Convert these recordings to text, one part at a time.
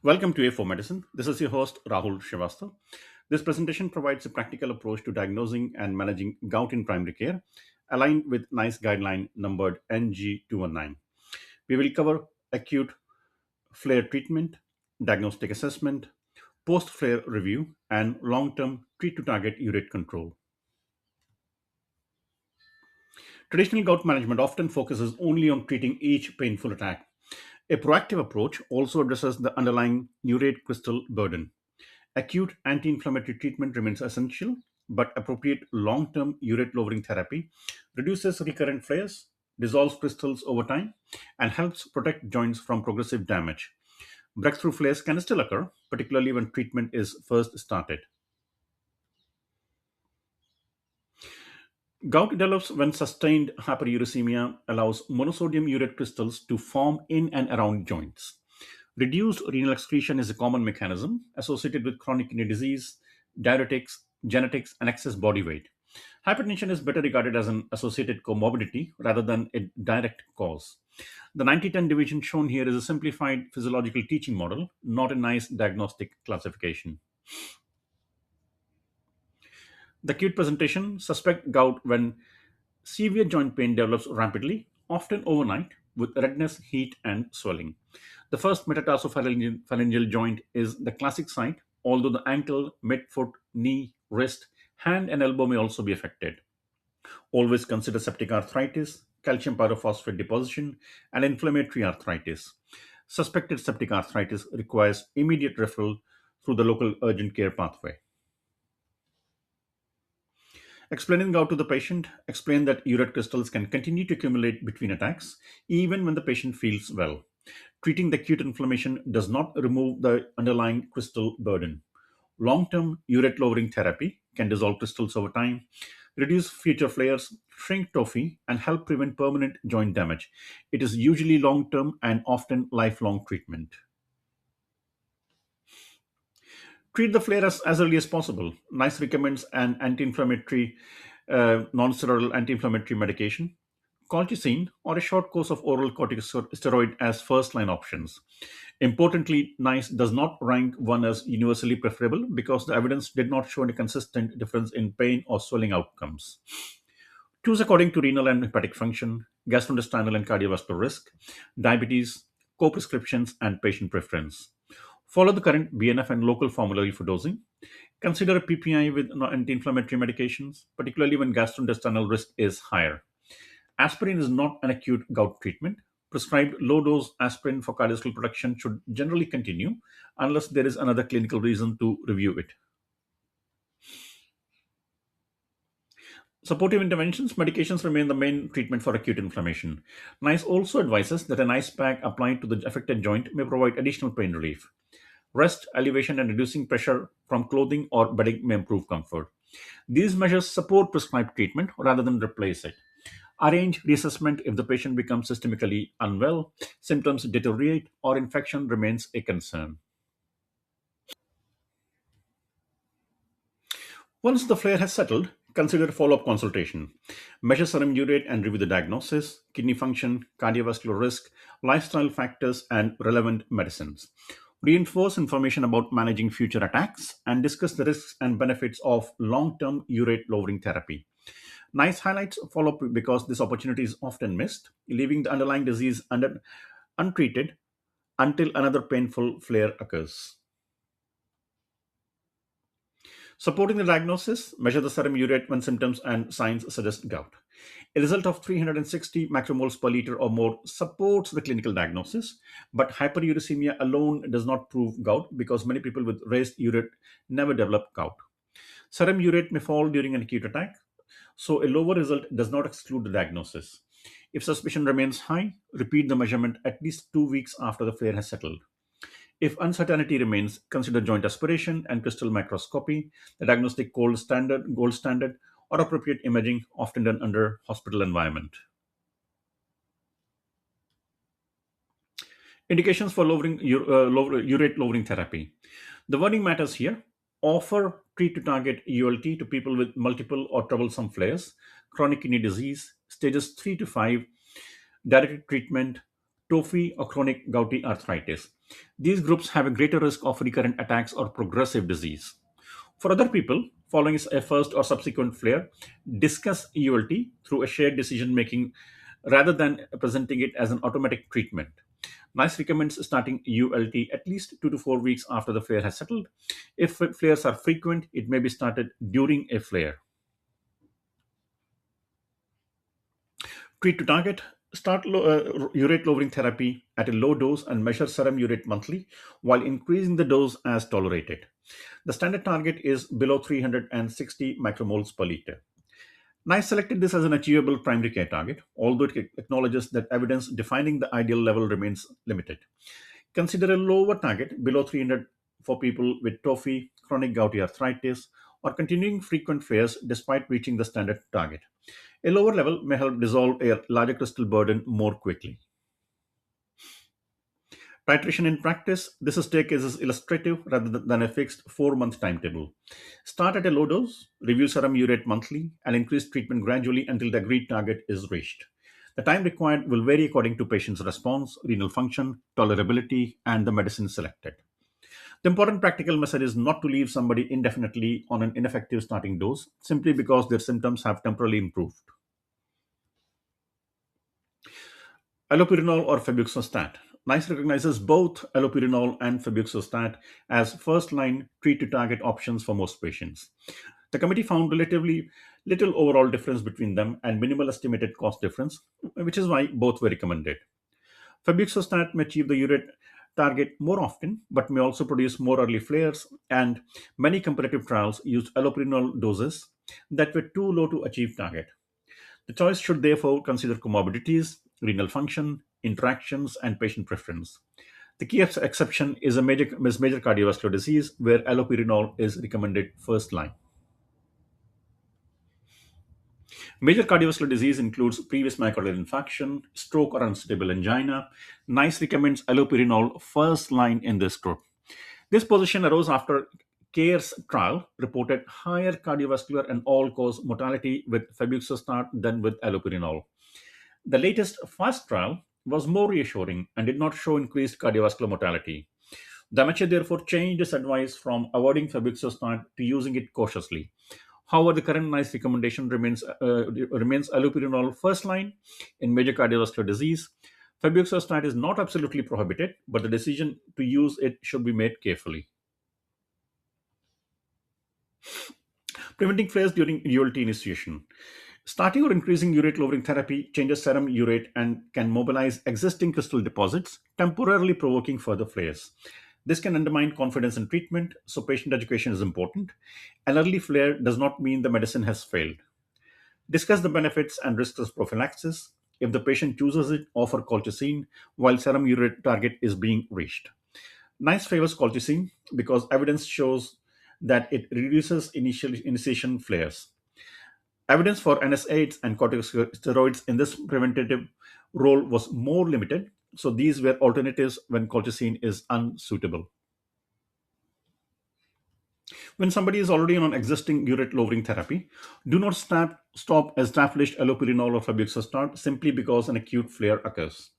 Welcome to A4 Medicine. This is your host, Rahul Srivastava. This presentation provides a practical approach to diagnosing and managing gout in primary care, aligned with NICE guideline numbered NG219. We will cover acute flare treatment, diagnostic assessment, post flare review, and long term treat to target urate control. Traditional gout management often focuses only on treating each painful attack. A proactive approach also addresses the underlying urate crystal burden. Acute anti inflammatory treatment remains essential, but appropriate long term urate lowering therapy reduces recurrent flares, dissolves crystals over time, and helps protect joints from progressive damage. Breakthrough flares can still occur, particularly when treatment is first started. Gout develops when sustained hyperuricemia allows monosodium urate crystals to form in and around joints. Reduced renal excretion is a common mechanism associated with chronic kidney disease, diuretics, genetics, and excess body weight. Hypertension is better regarded as an associated comorbidity rather than a direct cause. The 90-10 division shown here is a simplified physiological teaching model, not a nice diagnostic classification. The acute presentation: suspect gout when severe joint pain develops rapidly, often overnight, with redness, heat, and swelling. The first metatarsophalangeal joint is the classic site, although the ankle, midfoot, knee, wrist, hand, and elbow may also be affected. Always consider septic arthritis, calcium pyrophosphate deposition, and inflammatory arthritis. Suspected septic arthritis requires immediate referral through the local urgent care pathway. Explaining gout to the patient: explain that urate crystals can continue to accumulate between attacks even when the patient feels well. Treating the acute inflammation does not remove the underlying crystal burden. Long term urate lowering therapy can dissolve crystals over time, reduce future flares, shrink tophi, and help prevent permanent joint damage. It is usually long term and often lifelong treatment. Treat the flare as early as possible. NICE recommends an anti inflammatory, non-steroidal anti inflammatory medication, colchicine, or a short course of oral corticosteroid as first line options. Importantly, NICE does not rank one as universally preferable because the evidence did not show any consistent difference in pain or swelling outcomes. Choose according to renal and hepatic function, gastrointestinal and cardiovascular risk, diabetes, co prescriptions, and patient preference. Follow the current BNF and local formulary for dosing. Consider a PPI with anti inflammatory medications, particularly when gastrointestinal risk is higher. Aspirin is not an acute gout treatment. Prescribed low dose aspirin for cardiovascular protection should generally continue unless there is another clinical reason to review it. Supportive interventions: medications remain the main treatment for acute inflammation. NICE also advises that an ice pack applied to the affected joint may provide additional pain relief. Rest, elevation, and reducing pressure from clothing or bedding may improve comfort. These measures support prescribed treatment rather than replace it. Arrange reassessment if the patient becomes systemically unwell, symptoms deteriorate, or infection remains a concern. Once the flare has settled, consider follow up consultation. Measure serum urate and review the diagnosis, kidney function, cardiovascular risk, lifestyle factors, and relevant medicines. Reinforce information about managing future attacks and discuss the risks and benefits of long term urate lowering therapy. NICE highlights follow up because this opportunity is often missed, leaving the underlying disease untreated until another painful flare occurs. Supporting the diagnosis: measure the serum urate when symptoms and signs suggest gout. A result of 360 macromoles per liter or more supports the clinical diagnosis, but hyperuricemia alone does not prove gout because many people with raised urate never develop gout. Serum urate may fall during an acute attack, so a lower result does not exclude the diagnosis. If suspicion remains high, repeat the measurement at least 2 weeks after the flare has settled. If uncertainty remains, consider joint aspiration and crystal microscopy, the diagnostic gold standard, or appropriate imaging, often done under hospital environment. Indications for urate lowering therapy. The wording matters here. Offer treat to target ULT to people with multiple or troublesome flares, chronic kidney disease, stages 3 to 5, directed treatment tophi, or chronic gouty arthritis. These groups have a greater risk of recurrent attacks or progressive disease. For other people, following a first or subsequent flare, discuss EULT through a shared decision making rather than presenting it as an automatic treatment. NICE recommends starting ULT at least 2 to 4 weeks after the flare has settled. If flares are frequent, it may be started during a flare. Treat to target. Start urate lowering therapy at a low dose and measure serum urate monthly while increasing the dose as tolerated. The standard target is below 360 micromoles per liter. NICE selected this as an achievable primary care target, although it acknowledges that evidence defining the ideal level remains limited. Consider a lower target below 300 for people with tophi, chronic gouty arthritis, or continuing frequent flares despite reaching the standard target. A lower level may help dissolve a larger crystal burden more quickly. Titration in practice. This case is illustrative rather than a fixed 4 month timetable. Start at a low dose, review serum urate monthly, and increase treatment gradually until the agreed target is reached. The time required will vary according to patient's response, renal function, tolerability, and the medicine selected. The important practical message is not to leave somebody indefinitely on an ineffective starting dose simply because their symptoms have temporarily improved. Allopurinol or Febuxostat. NICE recognizes both allopurinol and Febuxostat as first-line treat-to-target options for most patients. The committee found relatively little overall difference between them and minimal estimated cost difference, which is why both were recommended. Febuxostat may achieve the urate target more often, but may also produce more early flares, and many comparative trials used allopurinol doses that were too low to achieve target. The choice should therefore consider comorbidities, renal function, interactions, and patient preference. The key exception is major cardiovascular disease, where allopurinol is recommended first line. Major cardiovascular disease includes previous myocardial infarction, stroke, or unstable angina. NICE recommends allopurinol first line in this group. This position arose after CARES trial reported higher cardiovascular and all-cause mortality with febuxostat than with allopurinol. The latest FAST trial was more reassuring and did not show increased cardiovascular mortality. The MHA therefore changed its advice from avoiding febuxostat to using it cautiously. However, the current NICE recommendation remains allopurinol first line in major cardiovascular disease. Febuxostat is not absolutely prohibited, but the decision to use it should be made carefully. Preventing flares during ULT initiation. Starting or increasing urate lowering therapy changes serum urate and can mobilize existing crystal deposits, temporarily provoking further flares. This can undermine confidence in treatment, so patient education is important. An early flare does not mean the medicine has failed. Discuss the benefits and risks of prophylaxis. If the patient chooses it, offer colchicine while serum urate target is being reached. NICE favors colchicine because evidence shows that it reduces initiation flares. Evidence for NSAIDs and corticosteroids in this preventative role was more limited, so these were alternatives when colchicine is unsuitable. When somebody is already on existing urate lowering therapy, do not stop established allopurinol or febuxostat simply because an acute flare occurs.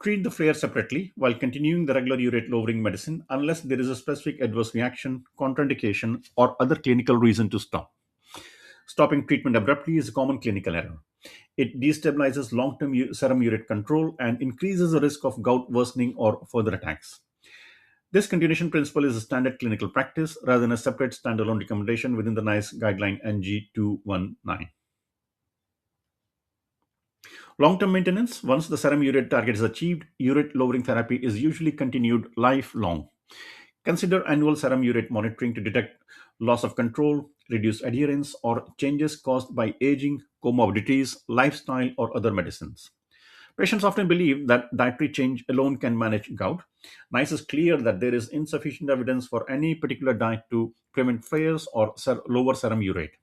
Treat the flare separately while continuing the regular urate lowering medicine unless there is a specific adverse reaction, contraindication, or other clinical reason to stop. Stopping treatment abruptly is a common clinical error. It destabilizes long-term serum urate control and increases the risk of gout worsening or further attacks. This continuation principle is a standard clinical practice rather than a separate standalone recommendation within the NICE guideline NG219. Long-term maintenance. Once the serum urate target is achieved, urate lowering therapy is usually continued lifelong. Consider annual serum urate monitoring to detect loss of control, reduced adherence, or changes caused by aging, comorbidities, lifestyle, or other medicines. Patients often believe that dietary change alone can manage gout. NICE is clear that there is insufficient evidence for any particular diet to prevent flares or lower serum urate.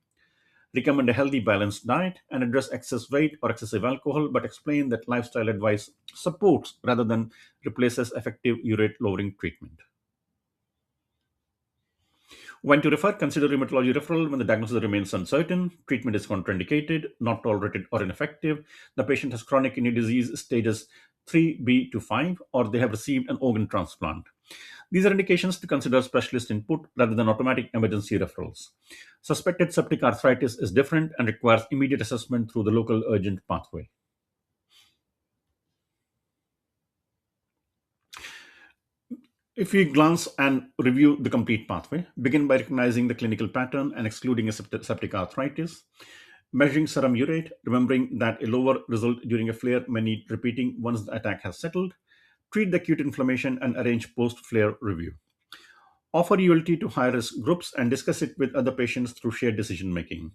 Recommend a healthy, balanced diet and address excess weight or excessive alcohol, but explain that lifestyle advice supports rather than replaces effective urate lowering treatment. When to refer, consider rheumatology referral when the diagnosis remains uncertain, treatment is contraindicated, not tolerated, or ineffective, the patient has chronic kidney disease stages 3B to 5, or they have received an organ transplant. These are indications to consider specialist input rather than automatic emergency referrals. Suspected septic arthritis is different and requires immediate assessment through the local urgent pathway. If we glance and review the complete pathway, begin by recognizing the clinical pattern and excluding a septic arthritis, measuring serum urate, remembering that a lower result during a flare may need repeating once the attack has settled, treat the acute inflammation and arrange post-flare review. Offer ULT to high-risk groups and discuss it with other patients through shared decision-making.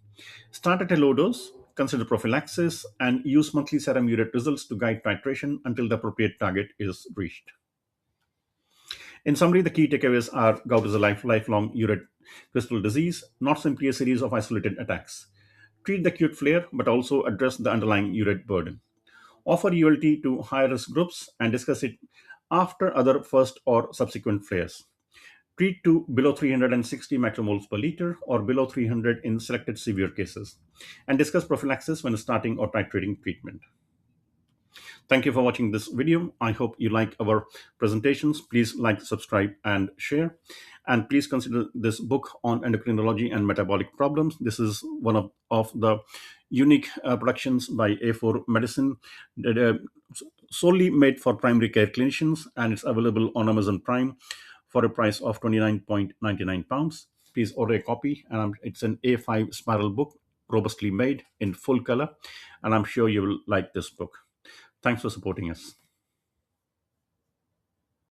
Start at a low dose, consider prophylaxis, and use monthly serum urate results to guide titration until the appropriate target is reached. In summary, the key takeaways are gout is a lifelong urate crystal disease, not simply a series of isolated attacks. Treat the acute flare, but also address the underlying urate burden. Offer ULT to high-risk groups and discuss it after other first or subsequent flares. Treat to below 360 macromoles per liter or below 300 in selected severe cases, and discuss prophylaxis when starting or titrating treatment. Thank you for watching this video. I hope you like our presentations. Please like, subscribe, and share. And please consider this book on endocrinology and metabolic problems. This is one of the unique productions by A4 Medicine, solely made for primary care clinicians, and it's available on Amazon Prime for a price of £29.99. Please order a copy, and it's an A5 spiral book, robustly made in full color, and I'm sure you will like this book. Thanks for supporting us.